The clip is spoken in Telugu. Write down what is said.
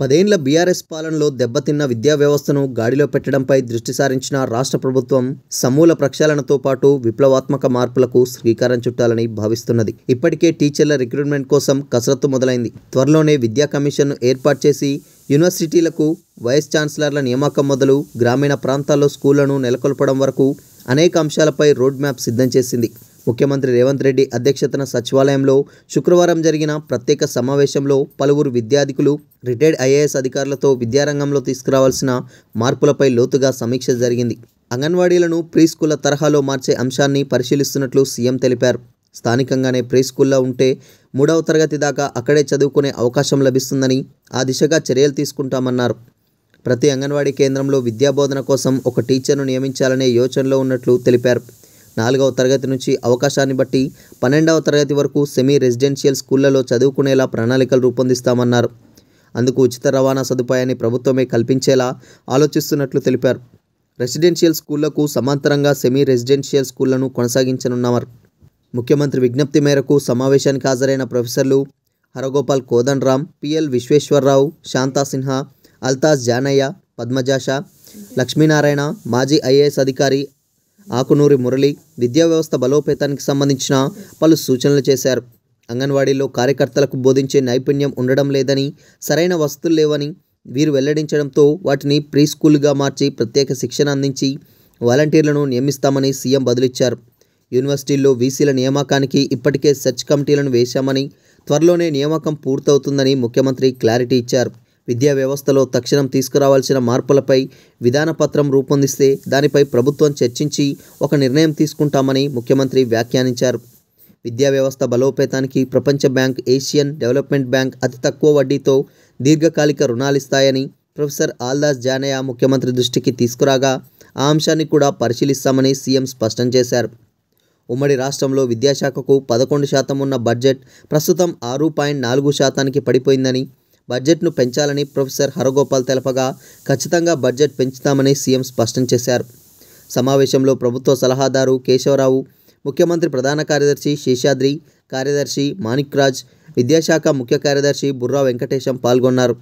10 ఏళ్ల బీఆర్ఎస్ పాలనలో దెబ్బతిన్న విద్యా వ్యవస్థను గాడిలో పెట్టడంపై దృష్టి సారించిన రాష్ట్ర ప్రభుత్వం సమూల ప్రక్షాళనతో పాటు విప్లవాత్మక మార్పులకు శ్రీకారం చుట్టాలని భావిస్తున్నది. ఇప్పటికే టీచర్ల రిక్రూట్మెంట్ కోసం కసరత్తు మొదలైంది. త్వరలోనే విద్యా కమిషన్ను ఏర్పాటు చేసి యూనివర్సిటీలకు వైస్ ఛాన్సలర్ల నియామకం మొదలు గ్రామీణ ప్రాంతాల్లో స్కూళ్లను నెలకొల్పడం వరకు అనేక అంశాలపై రోడ్ మ్యాప్ సిద్ధం చేసింది. ముఖ్యమంత్రి రేవంత్ రెడ్డి అధ్యక్షతన సచివాలయంలో శుక్రవారం జరిగిన ప్రత్యేక సమావేశంలో పలువురు విద్యాధికులు, రిటైర్డ్ ఐఏఎస్ అధికారులతో విద్యారంగంలో తీసుకురావాల్సిన మార్పులపై లోతుగా సమీక్ష జరిగింది. అంగన్వాడీలను ప్రీ స్కూళ్ల తరహాలో మార్చే అంశాన్ని పరిశీలిస్తున్నట్లు సీఎం తెలిపారు. స్థానికంగానే ప్రీ స్కూల్లో ఉంటే 3వ తరగతి దాకా అక్కడే చదువుకునే అవకాశం లభిస్తుందని, ఆ దిశగా చర్యలు తీసుకుంటామన్నారు. ప్రతి అంగన్వాడీ కేంద్రంలో విద్యాబోధన కోసం ఒక టీచర్ను నియమించాలనే యోచనలో ఉన్నట్లు తెలిపారు. 4వ తరగతి నుంచి అవకాశాన్ని బట్టి 12వ తరగతి వరకు సెమీ రెసిడెన్షియల్ స్కూళ్లలో చదువుకునేలా ప్రణాళికలు రూపొందిస్తామన్నారు. అందుకు ఉచిత రవాణా సదుపాయాన్ని ప్రభుత్వమే కల్పించేలా ఆలోచిస్తున్నట్లు తెలిపారు. రెసిడెన్షియల్ స్కూళ్లకు సమాంతరంగా సెమీ రెసిడెన్షియల్ స్కూళ్లను కొనసాగించనున్నారు. ముఖ్యమంత్రి విజ్ఞప్తి మేరకు సమావేశానికి హాజరైన ప్రొఫెసర్లు హరగోపాల్ కోదండరాం, పిఎల్ విశ్వేశ్వరరావు, శాంతా సిన్హా, అల్తాజ్ జానయ్య, పద్మజాషా, లక్ష్మీనారాయణ, మాజీ ఐఏఎస్ అధికారి ఆకునూరి మురళి విద్యా వ్యవస్థ బలోపేతానికి సంబంధించిన పలు సూచనలు చేశారు. అంగన్వాడీలో కార్యకర్తలకు బోధించే నైపుణ్యం ఉండడం లేదని, సరైన వసతులు లేవని వీరు వెల్లడించడంతో వాటిని ప్రీ స్కూల్గా మార్చి ప్రత్యేక శిక్షణ అందించి వాలంటీర్లను నియమిస్తామని సీఎం బదులిచ్చారు. యూనివర్సిటీల్లో వీసీల నియామకానికి ఇప్పటికే సెర్చ్ కమిటీలను వేశామని, త్వరలోనే నియామకం పూర్తవుతుందని ముఖ్యమంత్రి క్లారిటీ ఇచ్చారు. విద్యా వ్యవస్థలో తక్షణం తీసుకురావాల్సిన మార్పులపై విధానపత్రం రూపొందిస్తే దానిపై ప్రభుత్వం చర్చించి ఒక నిర్ణయం తీసుకుంటామని ముఖ్యమంత్రి వ్యాఖ్యానించారు. విద్యా వ్యవస్థ బలోపేతానికి ప్రపంచ బ్యాంక్, ఏషియన్ డెవలప్మెంట్ బ్యాంక్ అతి తక్కువ వడ్డీతో దీర్ఘకాలిక రుణాలిస్తాయని ప్రొఫెసర్ అల్తాజ్ జానయ్య ముఖ్యమంత్రి దృష్టికి తీసుకురాగా ఆ అంశాన్ని కూడా పరిశీలిస్తామని సీఎం స్పష్టం చేశారు. ఉమ్మడి రాష్ట్రంలో విద్యాశాఖకు 11% ఉన్న బడ్జెట్ ప్రస్తుతం 6.4%కి పడిపోయిందని, బడ్జెట్ను పెంచాలని ప్రొఫెసర్ హరగోపాల్ తెలపగా ఖచ్చితంగా బడ్జెట్ పెంచుతామని సీఎం స్పష్టం చేశారు. సమావేశంలో ప్రభుత్వ సలహాదారు కేశవరావు, ముఖ్యమంత్రి ప్రధాన కార్యదర్శి శేషాద్రి, కార్యదర్శి మాణిక్రాజ్, విద్యాశాఖ ముఖ్య కార్యదర్శి బుర్రా వెంకటేశం పాల్గొన్నారు.